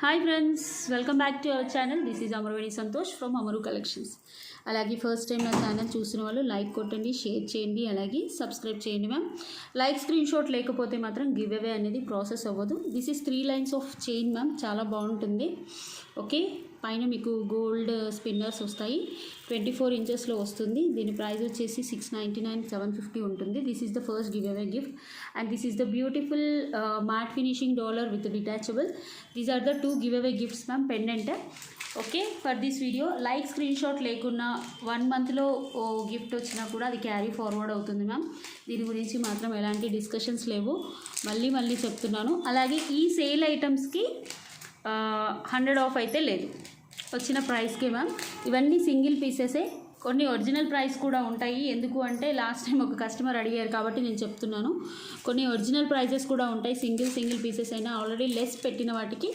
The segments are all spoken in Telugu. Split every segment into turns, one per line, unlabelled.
Hi friends, welcome back to our channel. This is Amaraveni Santosh from Amaru collections. అలాగే ఫస్ట్ టైం నా ఛానల్ చూసిన వాళ్ళు లైక్ కొట్టండి, షేర్ చేయండి, అలాగే సబ్స్క్రైబ్ చేయండి మ్యామ్. లైక్ స్క్రీన్ షాట్ లేకపోతే మాత్రం గివ్ అవే అనేది ప్రాసెస్ అవ్వదు. This is 3 lines of chain ma'am, చాలా బాగుంటుంది. ఓకే, పైన మీకు గోల్డ్ స్పిన్నర్స్ వస్తాయి. 24 ఇంచెస్లో వస్తుంది. దీని ప్రైస్ వచ్చేసి 699, 750 ఉంటుంది. This is the first give away gift and this is the beautiful matte finishing dollar with detachable. These are the 2 give away gifts ma'am, pendant. Okay, for this video like screen shot లేకున్నా 1 మంత్లో గిఫ్ట్ వచ్చినా కూడా అది క్యారీ ఫార్వర్డ్ అవుతుంది మ్యామ్. దీని గురించి మాత్రం ఎలాంటి డిస్కషన్స్ లేవు, మళ్ళీ చెప్తున్నాను. అలాగే ఈ సేల్ ఐటమ్స్కి 100 ఆఫ్ అయితే లేదు, వచ్చిన ప్రైస్కే మ్యామ్. ఇవన్నీ సింగిల్ పీసెసే, కొన్ని ఒరిజినల్ ప్రైస్ కూడా ఉంటాయి. ఎందుకు అంటే లాస్ట్ టైం ఒక కస్టమర్ అడిగారు కాబట్టి నేను చెప్తున్నాను. కొన్ని ఒరిజినల్ ప్రైజెస్ కూడా ఉంటాయి. సింగిల్ పీసెస్ అయినా ఆల్రెడీ లెస్ పెట్టిన వాటికి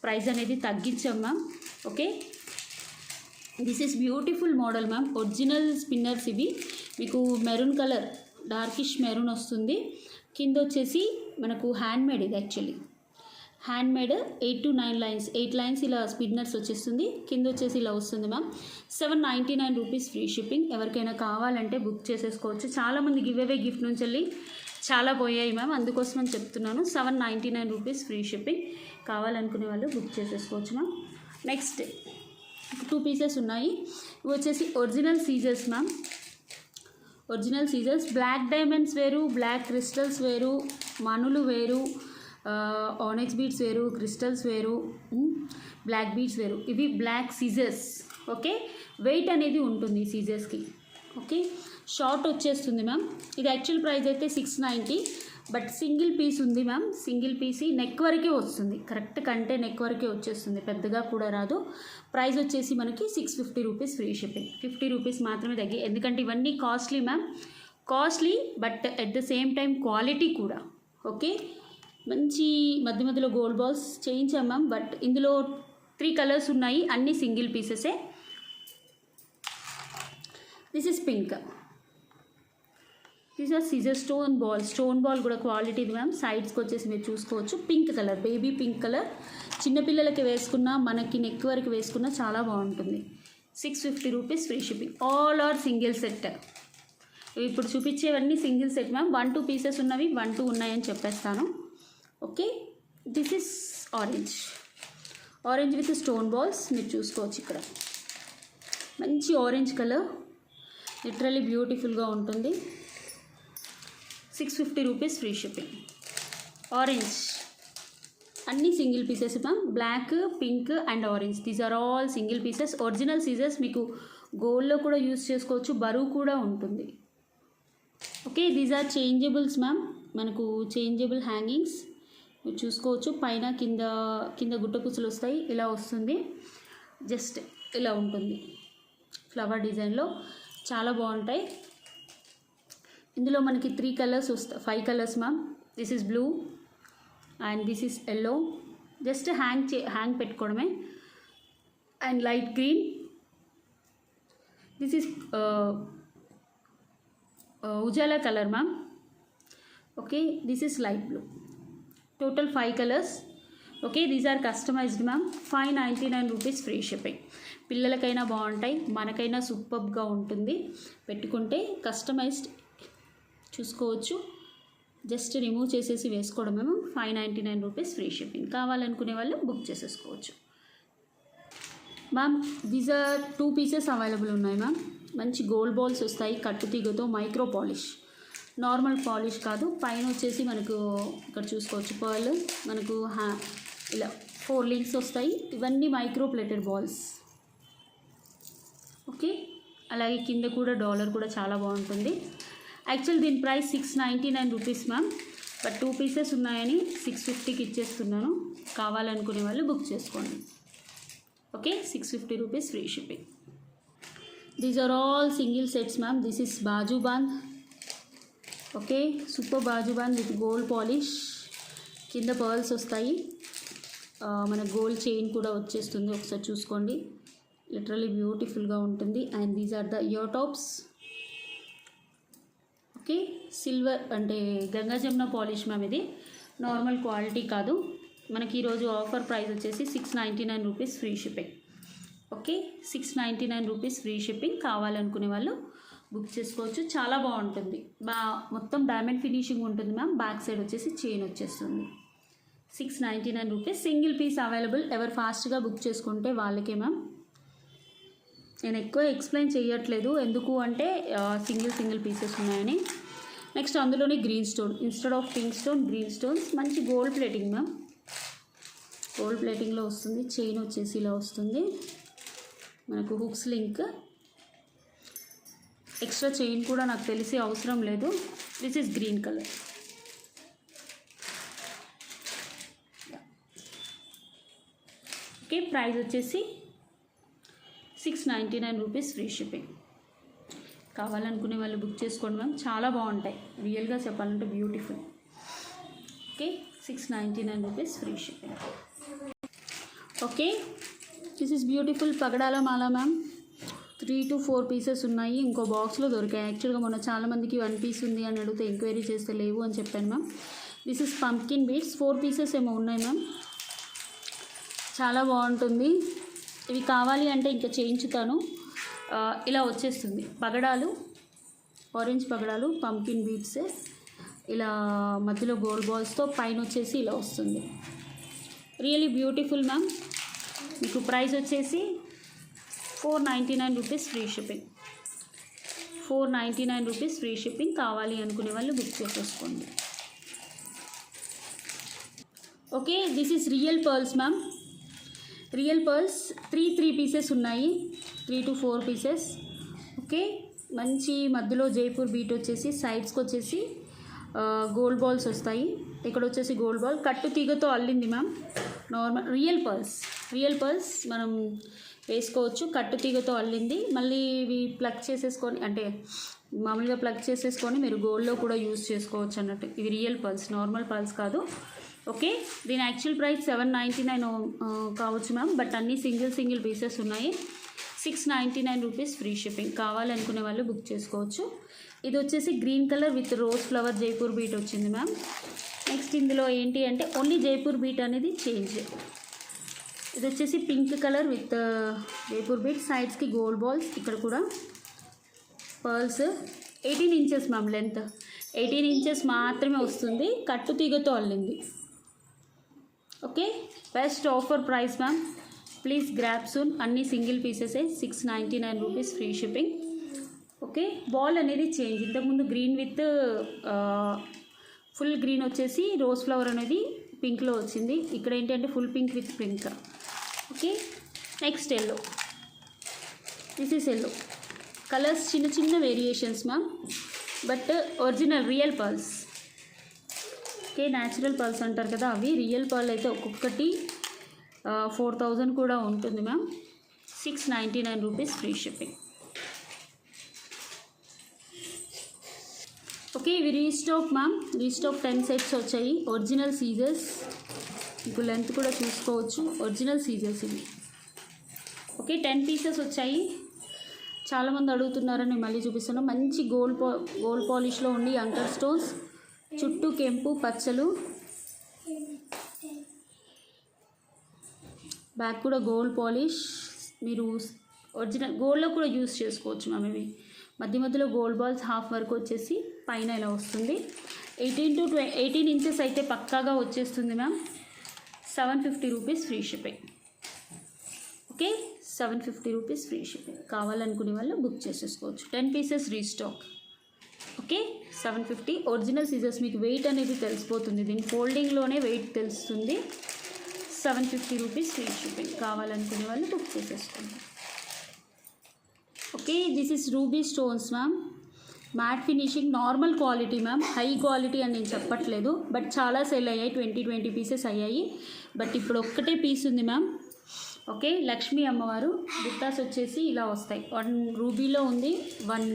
ప్రైస్ అనేది తగ్గించాం ma'am. Okay, this is beautiful model ma'am. Original spinners ఇవి. మీకు మెరూన్ కలర్, డార్కిష్ మెరూన్ వస్తుంది. కింద వచ్చేసి మనకు హ్యాండ్మేడ్, ఇది actually handmade. 8 to 9 lines, 8 lines ఇలా స్పిన్నర్స్ వచ్చేస్తుంది. కింద వచ్చేసి ఇలా వస్తుంది మ్యామ్. 799 rupees free shipping. ఎవరికైనా కావాలంటే బుక్ చేసేసుకోవచ్చు. చాలామంది గివ్ అవే గిఫ్ట్ నుంచి వెళ్ళి చాలా పోయాయి మ్యామ్, అందుకోసం అని చెప్తున్నాను. 799 రూపీస్ ఫ్రీ షిప్పింగ్. కావాలనుకునే వాళ్ళు బుక్ చేసేసుకోవచ్చు మ్యామ్. నెక్స్ట్ 2 పీసెస్ ఉన్నాయి. ఇవి వచ్చేసి original scissors ma'am. Original scissors, black diamonds వేరు, బ్లాక్ క్రిస్టల్స్ వేరు, మనులు వేరు, ఆనెక్స్ బీడ్స్ వేరు, క్రిస్టల్స్ వేరు, బ్లాక్ బీడ్స్ వేరు. ఇవి బ్లాక్ సీజర్స్. ఓకే, వెయిట్ అనేది ఉంటుంది ఈ సీజర్స్కి. ఓకే, షార్ట్ వచ్చేస్తుంది మ్యామ్. ఇది యాక్చువల్ ప్రైస్ అయితే 690, బట్ సింగిల్ పీస్ ఉంది మ్యామ్. సింగిల్ పీస్ నెక్ వరకే వస్తుంది, కరెక్ట్ కంటే నెక్ వరకే వచ్చేస్తుంది, పెద్దగా కూడా రాదు. ప్రైస్ వచ్చేసి మనకి 650 రూపీస్ ఫ్రీ షిప్పింగ్. 50 రూపీస్ మాత్రమే తగ్గి, ఎందుకంటే ఇవన్నీ costly ma'am. Costly but at the same time quality కూడా. ఓకే, మంచి మధ్యలో గోల్డ్ బాల్స్ చేయించాం మ్యామ్. బట్ ఇందులో 3 కలర్స్ ఉన్నాయి, అన్ని సింగిల్ పీసెసే. This is pink. This are Caesar stone ball. Stone ball కూడా క్వాలిటీ ఇది మ్యామ్. సైడ్స్కి వచ్చేసి మీరు చూసుకోవచ్చు. Pink colour, baby pink colour. చిన్నపిల్లలకి వేసుకున్నా, మనకి నెక్ వరకు వేసుకున్నా చాలా బాగుంటుంది. 650 rupees free shipping. All are single set. ఇప్పుడు చూపించేవన్నీ సింగిల్ సెట్ మ్యామ్. 1-2 పీసెస్ ఉన్నవి, 1-2 ఉన్నాయని చెప్పేస్తాను. Okay, this is orange. Orange with stone balls మీరు చూసుకోవచ్చు. ఇక్కడ మంచి ఆరెంజ్ కలర్, లిటరల్లీ బ్యూటిఫుల్గా ఉంటుంది. 650 రూపీస్ ఫ్రీ షిప్పింగ్. ఆరెంజ్ అన్నీ single pieces ma'am. Black, pink and orange, these are all single pieces. Original scissors, మీకు గోల్డ్లో కూడా యూస్ చేసుకోవచ్చు, బరువు కూడా ఉంటుంది. Okay, these are changeables ma'am. మనకు చేంజబుల్ హ్యాంగింగ్స్ మీరు చూసుకోవచ్చు. పైన కింద గుట్టపూసలు వస్తాయి, ఇలా వస్తుంది. జస్ట్ ఇలా ఉంటుంది ఫ్లవర్ డిజైన్లో, చాలా బాగుంటాయి. ఇందులో మనకి 3 కలర్స్ వస్తాయి, 5 colours ma'am. This is blue and this is yellow. Just hang పెట్టుకోవడమే. And light green. This is Ujala colour ma'am. Okay, this is light blue. Total 5 colours. Okay, these are customised ma'am. 599 rupees free shipping. పిల్లలకైనా బాగుంటాయి, మనకైనా సూపర్గా ఉంటుంది. పెట్టుకుంటే కస్టమైజ్డ్ చూసుకోవచ్చు. జస్ట్ రిమూవ్ చేసేసి వేసుకోవడం మ్యామ్. 599 rupees free shipping. కావాలనుకునే వాళ్ళు బుక్ చేసేసుకోవచ్చు ma'am. These are 2 pieces available ఉన్నాయి మ్యామ్. మంచి గోల్డ్ బాల్స్ వస్తాయి, కట్టుతీగతో, మైక్రో పాలిష్, నార్మల్ పాలిష్ కాదు. పైన వచ్చేసి మనకు ఇక్కడ చూసుకోవచ్చు పర్ల్, మనకు ఇలా 4 లింక్స్ వస్తాయి. ఇవన్నీ మైక్రో ప్లేటెడ్ బాల్స్. ఓకే, అలాగే కింద కూడా డాలర్ కూడా చాలా బాగుంటుంది. యాక్చువల్ దీని price 699 rupees ma'am. But 2 pieces ఉన్నాయని 650కి ఇచ్చేస్తున్నాను. కావాలనుకునే వాళ్ళు బుక్ చేసుకోండి. Okay, 650 rupees free shipping. These are all single sets ma'am. This is bajuband. Okay, super bajuband with gold polish. కింద పర్ల్స్ వస్తాయి, మన గోల్డ్ చైన్ కూడా వచ్చేస్తుంది. ఒకసారి చూసుకోండి, లిటరల్లీ బ్యూటిఫుల్గా ఉంటుంది. And these are the ear tops. Okay, silver అంటే గంగా జమున పాలిష్ మ్యామ్. ఇది నార్మల్ క్వాలిటీ కాదు, మనకి ఈరోజు ఆఫర్ ప్రైస్ వచ్చేసి 699 rupees free shipping. Okay, 699 rupees free shipping. కావాలనుకునే వాళ్ళు బుక్ చేసుకోవచ్చు. చాలా బాగుంటుంది. మొత్తం డైమండ్ ఫినిషింగ్ ఉంటుంది మ్యామ్. బ్యాక్ సైడ్ వచ్చేసి చైన్ వచ్చేస్తుంది. 699 రూపీస్. Single piece available. ఎవరు ఫాస్ట్గా బుక్ చేసుకుంటే వాళ్ళకే మ్యామ్. నేను ఎక్కువ ఎక్స్ప్లెయిన్ చేయట్లేదు, ఎందుకు అంటే సింగిల్ పీసెస్ ఉన్నాయని. నెక్స్ట్ అందులోనే green stone, instead of pink stone green stones. మంచి గోల్డ్ ప్లేటింగ్ మ్యామ్. గోల్డ్ ప్లేటింగ్లో వస్తుంది. చైన్ వచ్చేసి ఇలా వస్తుంది మనకు. Hooks link. ఎక్స్ట్రా చైన్ కూడా నాకు తెలిసి అవసరం లేదు. This is green colour. Okay, price వచ్చేసి 699 రూపీస్ ఫ్రీ షిప్పింగ్. కావాలనుకునే వాళ్ళు బుక్ చేసుకోండి మ్యామ్. చాలా బాగుంటాయి, రియల్గా చెప్పాలంటే beautiful. Okay, 699 rupees free shipping. Okay, this is beautiful Pagadala Mala ma'am. 3 to 4 pieces ఉన్నాయి. ఇంకో బాక్స్లో దొరికాయి. యాక్చువల్గా మొన్న చాలామందికి 1 పీస్ ఉంది అని అడిగితే ఎంక్వైరీ చేస్తే లేవు అని చెప్పాను ma'am. This is pumpkin beads. 4 pieces ఏమో ఉన్నాయి మ్యామ్. చాలా బాగుంటుంది. ఇవి కావాలి అంటే ఇంకా చేయించుతాను. ఇలా వచ్చేస్తుంది పగడాలు, ఆరెంజ్ పగడాలు, పంప్కిన్ బీడ్స్. ఇలా మధ్యలో గోల్డ్ బాల్స్తో, పైన వచ్చేసి ఇలా వస్తుంది. Really beautiful ma'am. మీకు ప్రైస్ వచ్చేసి 499 rupees free shipping. 499 rupees free shipping. కావాలి అనుకునే వాళ్ళు బుక్ చేసేసుకోండి. Okay, this is real pearls ma'am. Real pearls 3 pieces ఉన్నాయి. 3 to 4 పీసెస్. ఓకే, మంచి మధ్యలో జైపూర్ బీట్ వచ్చేసి, సైడ్స్కి వచ్చేసి గోల్డ్ బాల్స్ వస్తాయి. ఇక్కడ వచ్చేసి గోల్డ్ బాల్ కట్టు తీగతో అల్లింది మ్యామ్. నార్మల్ రియల్ పర్ల్స్ మనం వేసుకోవచ్చు. కట్టు తీగతో అల్లింది. మళ్ళీ ఇవి ప్లగ్ చేసేసుకొని, అంటే మామూలుగా ప్లగ్ చేసేసుకొని మీరు గోల్డ్లో కూడా యూజ్ చేసుకోవచ్చు అన్నట్టు. ఇవి రియల్ పర్ల్స్, నార్మల్ పర్ల్స్ కాదు. ఓకే, దీని యాక్చువల్ ప్రైస్ 799 కావచ్చు మ్యామ్. బట్ అన్నీ సింగిల్ పీసెస్ ఉన్నాయి. 699 రూపీస్ ఫ్రీ షిప్పింగ్. కావాలనుకునే వాళ్ళు బుక్ చేసుకోవచ్చు. ఇది వచ్చేసి green colour with rose flower Jaipur bead వచ్చింది మ్యామ్. నెక్స్ట్ ఇందులో ఏంటి అంటే ఓన్లీ జైపూర్ బీట్ అనేది చేంజ్. ఇది వచ్చేసి pink colour with Jaipur bead, సైడ్స్కి గోల్డ్ బాల్స్. ఇక్కడ కూడా pearls. 18 inches ma'am length. 18 inches మాత్రమే వస్తుంది. కట్టు తీగతో అల్లింది. Okay, best offer price ma'am. Please grab soon. అన్ని సింగిల్ పీసెసే. 699 rupees free shipping. Okay, ball అనేది చేంజ్. ఇంతకుముందు గ్రీన్ విత్ ఫుల్ గ్రీన్ వచ్చేసి రోజ్ ఫ్లవర్ అనేది పింక్లో వచ్చింది. ఇక్కడ ఏంటంటే full pink with pink. Okay, next yellow. This is yellow. Colours చిన్న variations ma'am. But original real pearls. Okay, natural pearls అంటారు కదా, అవి రియల్ పర్ల్ అయితే ఒక్కొక్కటి 4000 కూడా ఉంటుంది ma'am. 699 rupees free shipping. Okay, ఇవి రీస్టాక్ మ్యామ్. రీస్టాక్ 10 సెట్స్ వచ్చాయి. Original scissors. మీకు లెంత్ కూడా చూసుకోవచ్చు. ఒరిజినల్ సీజర్స్ ఇవి. ఓకే, 10 పీసెస్ వచ్చాయి. చాలామంది అడుగుతున్నారని మళ్ళీ చూపిస్తాను. మంచి గోల్డ్ పాలిష్లో ఉండి అంకర్ స్టోన్స్, చుట్టూ కెంపు పచ్చలు, బ్యాక్ కూడా గోల్డ్ పాలిష్. మీరు ఒరిజినల్ గోల్డ్లో కూడా యూస్ చేసుకోవచ్చు మ్యామ్. ఇవి మధ్యలో గోల్డ్ బాల్స్ హాఫ్ వరకు వచ్చేసి పైన ఇలా వస్తుంది. 18 ఇంచెస్ అయితే పక్కాగా వచ్చేస్తుంది ma'am. 750 rupees free shipping. Okay, 750 rupees free shipping. కావాలనుకునే వాళ్ళు బుక్ చేసేసుకోవచ్చు. 10 pieces restock. Okay, 750. Original scissors. మీకు వెయిట్ అనేది తెలిసిపోతుంది. దీని ఫోల్డింగ్లోనే వెయిట్ తెలుస్తుంది. 750 రూపీస్ ఫ్రీ షిప్పింగ్. కావాలనుకునే వాళ్ళు బుక్ చేసేసుకోండి. Okay, this is ruby stones ma'am. Matte finishing, normal quality ma'am. High quality అని నేను చెప్పట్లేదు, బట్ చాలా సెల్ అయ్యాయి. 20 పీసెస్ అయ్యాయి. బట్ ఇప్పుడు ఒక్కటే పీస్ ఉంది మ్యామ్. ఓకే, లక్ష్మీ అమ్మవారు బుట్టాస్ వచ్చేసి ఇలా వస్తాయి. 1 రూబీలో ఉంది, 1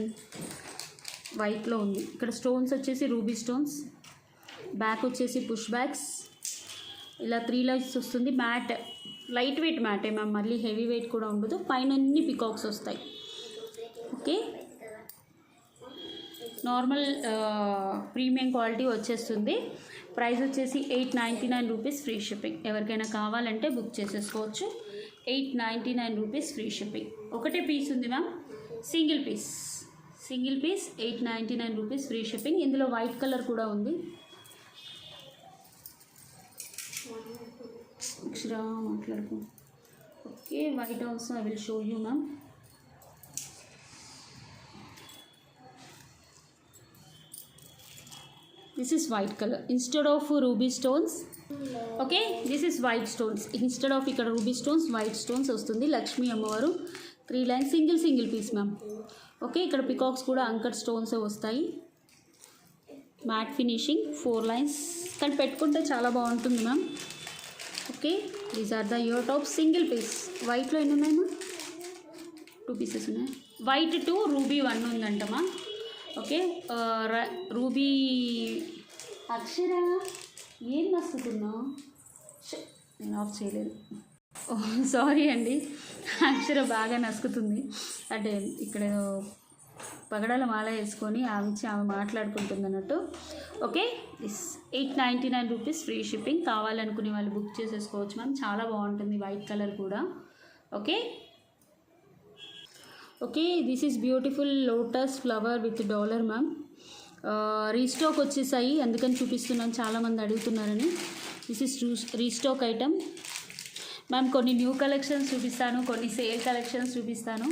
వైట్లో ఉంది. ఇక్కడ స్టోన్స్ వచ్చేసి రూబీ స్టోన్స్. బ్యాక్ వచ్చేసి పుష్ బ్యాక్స్. ఇలా 3 లైట్స్ వస్తుంది. మ్యాట్ లైట్ వెయిట్ మ్యాటే మ్యామ్. మళ్ళీ హెవీ వెయిట్ కూడా ఉండదు. పైన అన్ని పికాక్స్ వస్తాయి. ఓకే, నార్మల్ ప్రీమియం క్వాలిటీ వచ్చేస్తుంది. ప్రైస్ వచ్చేసి 899 రూపీస్ ఫ్రీ షిప్పింగ్. ఎవరికైనా కావాలంటే బుక్ చేసేసుకోవచ్చు. 899 రూపీస్ ఫ్రీ షిప్పింగ్. ఒకటే పీస్ ఉంది ma'am, single piece 899 rupees free shipping. ఇందులో వైట్ కలర్ కూడా ఉంది. అక్షర మాట్లాడుకో. Okay, white also I will show you ma'am. This is white color instead of ruby stones. Okay, this is white stones instead of ఇక్కడ ruby stones, white stones వస్తుంది. లక్ష్మీ అమ్మవారు 3 lines single piece ma'am. Okay, ఇక్కడ పికాక్స్ కూడా అంకర్ స్టోన్స్ వస్తాయి. మ్యాట్ ఫినిషింగ్ 4 లైన్స్, కానీ పెట్టుకుంటే చాలా బాగుంటుంది ma'am. Okay, these are the ear top single piece. వైట్లో ఎన్ని ఉన్నాయి మ్యామ్? 2 పీసెస్ ఉన్నాయి. వైట్ 2, రూబీ 1 ఉందంటమ్మా. ఓకే, రూబీ అక్షర ఏం నచ్చుతున్నావు? నేను ఆఫ్ చేయలేదు, సారీ అండి. అక్షర బాగా నసుకుతుంది. అంటే ఇక్కడ పగడాల మాల వేసుకొని ఆమె మాట్లాడుకుంటుంది అన్నట్టు. Okay, this 899 rupees free shipping. కావాలనుకునే వాళ్ళు బుక్ చేసేసుకోవచ్చు మ్యామ్. చాలా బాగుంటుంది, వైట్ కలర్ కూడా. Okay okay, this is beautiful lotus flower with dollar ma'am. Restock వచ్చేసాయి, అందుకని చూపిస్తున్నాను, చాలామంది అడుగుతున్నారని. This is restock item ma'am. కొన్ని న్యూ కలెక్షన్స్ చూపిస్తాను, కొన్ని సేల్ కలెక్షన్స్ చూపిస్తాను.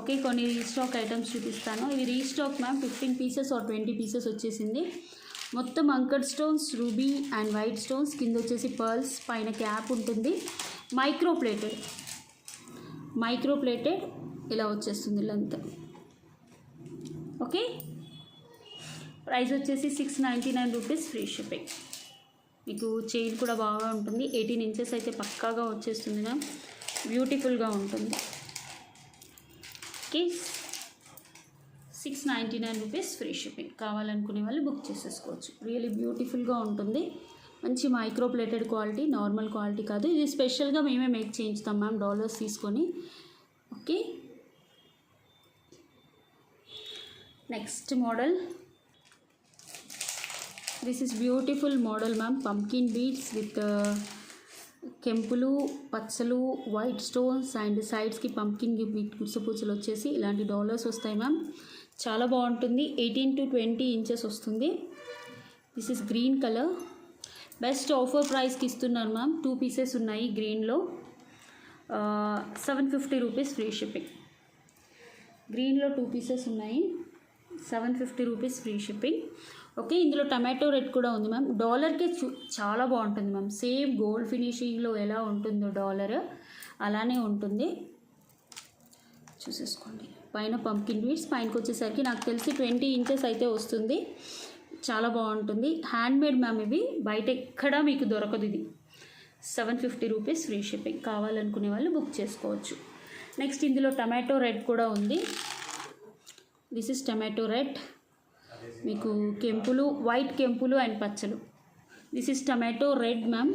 ఓకే, కొన్ని రీస్టాక్ ఐటమ్స్ చూపిస్తాను. ఇవి restock ma'am. 15 pieces or 20 pieces వచ్చేసింది. మొత్తం అంకర్ stones, ruby and white stones, కింద వచ్చేసి పర్ల్స్, పైన క్యాప్ ఉంటుంది. మైక్రో ప్లేటెడ్ ఇలా వచ్చేస్తుంది లెంత్. ఓకే, ప్రైస్ వచ్చేసి 699 రూపీస్ ఫ్రీ షిప్పింగ్. మీకు చైన్ కూడా బాగా ఉంటుంది. 18 ఇంచెస్ అయితే పక్కాగా వచ్చేస్తుంది మ్యామ్. బ్యూటిఫుల్గా ఉంటుంది. Okay, 699 rupees free shipping. కావాలనుకునే వాళ్ళు బుక్ చేసేసుకోవచ్చు. రియల్లీ బ్యూటిఫుల్గా ఉంటుంది. మంచి micro plated quality, normal quality కాదు. ఇది స్పెషల్గా మేమే మేక్ చేయించుతాం మ్యామ్, డాలర్స్ తీసుకొని. Okay, next model. This is beautiful model ma'am. Pumpkin beads with కెంపులు, పచ్చలు, వైట్ స్టోన్స్ అండ్ సైడ్స్కి పంకిన్ బీట్ గుర్సపూచలు వచ్చేసి ఇలాంటి డాలర్స్ వస్తాయి మ్యామ్. చాలా బాగుంటుంది. 18 to 20 ఇంచెస్ వస్తుంది. This is green colour. Best offer ప్రైస్కి ఇస్తున్నాను మ్యామ్. 2 పీసెస్ ఉన్నాయి గ్రీన్లో. 750 రూపీస్ ఫ్రీ షిప్పింగ్. గ్రీన్లో 2 పీసెస్ ఉన్నాయి. 750 రూపీస్ ఫ్రీ షిప్పింగ్. ఓకే, ఇందులో టమాటో రెడ్ కూడా ఉంది మ్యామ్. డాలర్కి చాలా బాగుంటుంది మ్యామ్. సేమ్ గోల్డ్ ఫినిషింగ్లో ఎలా ఉంటుందో డాలర్ అలానే ఉంటుంది. చూసేసుకోండి. పైన పంకిన్ బీడ్స్, పైనకి వచ్చేసరికి నాకు తెలిసి 20 ఇంచెస్ అయితే వస్తుంది. చాలా బాగుంటుంది. Handmade ma'am. ఇవి బయట ఎక్కడా మీకు దొరకదు. ఇది 750 రూపీస్ ఫ్రీ షిప్పింగ్. కావాలనుకునే వాళ్ళు బుక్ చేసుకోవచ్చు. నెక్స్ట్ ఇందులో టమాటో రెడ్ కూడా ఉంది. This is tomato red. మీకు కెంపులు, వైట్ కెంపులు అండ్ పచ్చలు. This is tomato red ma'am.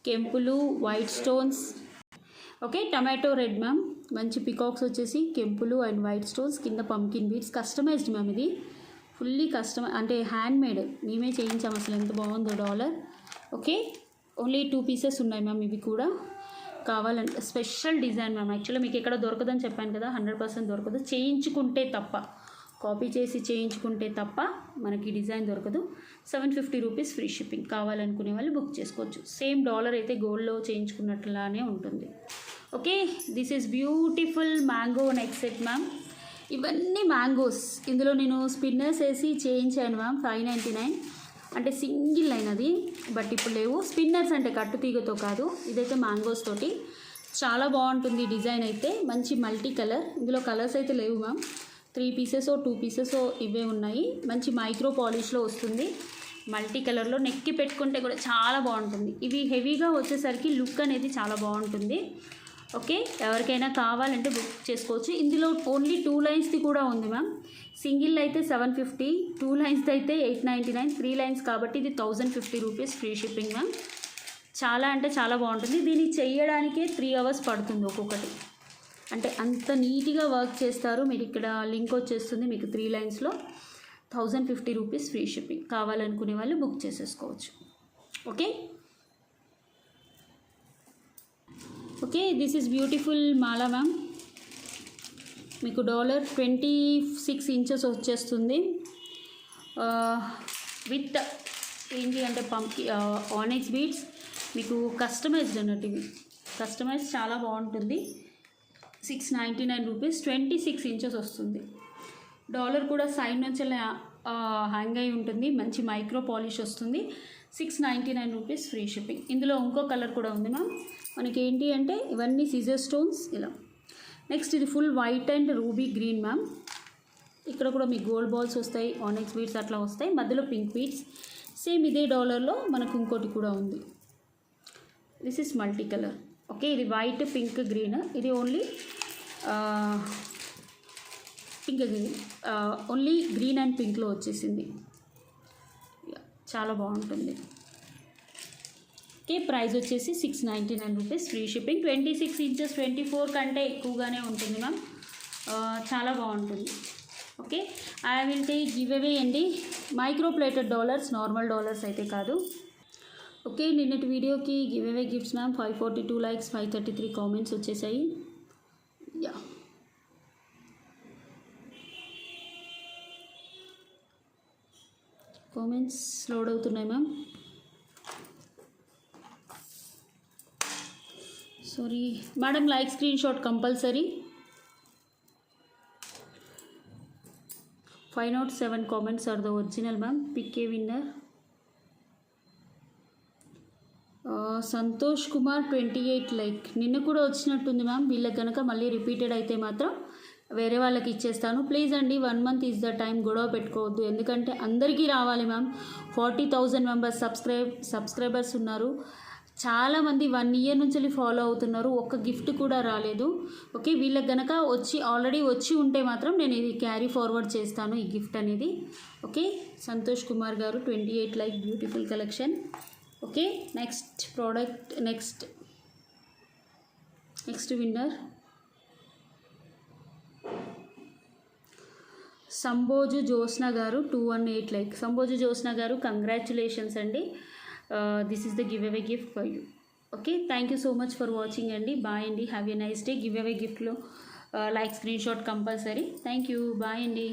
కెంపులు, white stones. Okay, tomato red ma'am. మంచి పికాక్స్ వచ్చేసి కెంపులు అండ్ వైట్ స్టోన్స్, కింద పంకిన్ బీడ్స్. Customised ma'am. ఇది ఫుల్లీ అంటే హ్యాండ్మేడ్, మేమే చేయించాము. అసలు ఎంత బాగుందో డాలర్. ఓకే, ఓన్లీ 2 పీసెస్ ఉన్నాయి మ్యామ్. ఇవి కూడా కావాలంటే స్పెషల్ డిజైన్ మ్యామ్. యాక్చువల్లీ మీకు ఎక్కడ దొరకదని చెప్పాను కదా, 100% దొరకదు. చేయించుకుంటే తప్ప, కాపీ చేసి చేయించుకుంటే తప్ప మనకి డిజైన్ దొరకదు. 750 రూపీస్ ఫ్రీ షిప్పింగ్. కావాలనుకునే వాళ్ళు బుక్ చేసుకోవచ్చు. సేమ్ డాలర్ అయితే గోల్డ్లో చేయించుకున్నట్లానే ఉంటుంది. Okay, this is beautiful mango neck set ma'am. ఇవన్నీ మ్యాంగోస్. ఇందులో నేను స్పిన్నర్స్ వేసి చేయించాను మ్యామ్. 599 అంటే సింగిల్ లైన్ అది, బట్ ఇప్పుడు లేవు. స్పిన్నర్స్ అంటే కట్టుతీగతో కాదు, ఇదైతే మ్యాంగోస్ తోటి. చాలా బాగుంటుంది డిజైన్ అయితే. మంచి మల్టీ కలర్. ఇందులో కలర్స్ అయితే లేవు మ్యామ్. 3 పీసెస్ 2 పీసెస్ ఇవే ఉన్నాయి. మంచి మైక్రో పాలిష్లో వస్తుంది. మల్టీ కలర్లో నెక్కి పెట్టుకుంటే కూడా చాలా బాగుంటుంది. ఇవి హెవీగా వచ్చేసరికి లుక్ అనేది చాలా బాగుంటుంది. ఓకే, ఎవరికైనా కావాలంటే బుక్ చేసుకోవచ్చు. ఇందులో ఓన్లీ 2 లైన్స్ది కూడా ఉంది మ్యామ్. సింగిల్ అయితే 750, 2 లైన్స్ది అయితే 899, 3 లైన్స్ కాబట్టి ఇది 1050 రూపీస్ ఫ్రీ షిప్పింగ్ మ్యామ్. చాలా అంటే చాలా బాగుంటుంది. దీన్ని చేయడానికే 3 అవర్స్ పడుతుంది ఒక్కొక్కటి. అంటే అంత నీట్గా వర్క్ చేస్తారు. మీరు ఇక్కడ లింక్ వచ్చేస్తుంది మీకు 3 లైన్స్లో. 1050 రూపీస్ ఫ్రీ షిప్పింగ్. కావాలనుకునే వాళ్ళు బుక్ చేసేసుకోవచ్చు. Okay okay this is beautiful Mala ma'am. మీకు $26 ఇంచెస్ వచ్చేస్తుంది. విత్ ఏంటి అంటే పంకి ఆనెక్స్ బీడ్స్ మీకు కస్టమైజ్డ్ అన్నట్టు. ఇవి కస్టమైజ్ చాలా బాగుంటుంది. $699 రూపీస్, 26 ఇంచెస్ వస్తుంది. డాలర్ కూడా సైడ్ నుంచి హ్యాంగ్ అయి ఉంటుంది. మంచి మైక్రో పాలిష్ వస్తుంది. $699 రూపీస్ ఫ్రీ షిప్పింగ్. ఇందులో ఇంకో కలర్ కూడా ఉంది మ్యామ్. మనకి ఏంటి అంటే ఇవన్నీ సీజర్ స్టోన్స్ ఇలా. నెక్స్ట్ ఇది full white and ruby green ma'am. ఇక్కడ కూడా మీకు గోల్డ్ బాల్స్ వస్తాయి, ఆనెక్స్ బీడ్స్ అట్లా వస్తాయి, మధ్యలో పింక్ బీడ్స్. సేమ్ ఇదే డాలర్లో మనకు ఇంకోటి కూడా ఉంది. This is multi colour. Okay ఇది వైట్ పింక్ గ్రీన్. ఇది only pink green, only green and పింక్లో వచ్చేసింది. చాలా బాగుంటుంది. ఓకే ప్రైస్ వచ్చేసి $699 రూపీస్ ఫ్రీ షిప్పింగ్. 26 ఇంచెస్ 24 కంటే ఎక్కువగానే ఉంటుంది మ్యామ్. చాలా బాగుంటుంది. Okay I will take give away అండి. Micro plated dollars, normal dollars అయితే కాదు. ఓకే నిన్నటి వీడియోకి గివ్ అవే గిఫ్ట్స్ మ్యామ్. 542 లైక్స్, 533 కామెంట్స్ వచ్చేసాయి. యా కామెంట్స్ లోడ్ అవుతున్నాయి ma'am. Sorry madam, like screen shot compulsory. 507 comments are the original ma'am. Pick a winner. Santosh Kumar 28 like. నిన్న కూడా వచ్చినట్టుంది మ్యామ్. వీళ్ళకి కనుక మళ్ళీ రిపీటెడ్ అయితే మాత్రం వేరే వాళ్ళకి ఇచ్చేస్తాను. ప్లీజ్ అండి 1 మంత్ ఈజ్ ద టైం. గొడవ పెట్టుకోవద్దు, ఎందుకంటే అందరికీ రావాలి మ్యామ్. 40,000 మెంబర్స్ సబ్స్క్రైబర్స్ ఉన్నారు. చాలామంది 1 ఇయర్ నుంచి ఫాలో అవుతున్నారు. ఒక్క గిఫ్ట్ కూడా రాలేదు. ఓకే వీళ్ళకి గనక ఆల్రెడీ వచ్చి ఉంటే మాత్రం నేను ఇది క్యారీ ఫార్వర్డ్ చేస్తాను ఈ గిఫ్ట్ అనేది. Okay Santosh Kumar garu 28 like. Beautiful collection. Okay next product, next winner Samboju Jyotsna garu 218 like. Samboju Jyotsna garu congratulations అండి. This is the give away gift for you. Okay thank you so much for watching అండి. బాయ్ అండి, have a nice day. Give away గిఫ్ట్లో like screen shot compulsory. Thank you, bye అండి.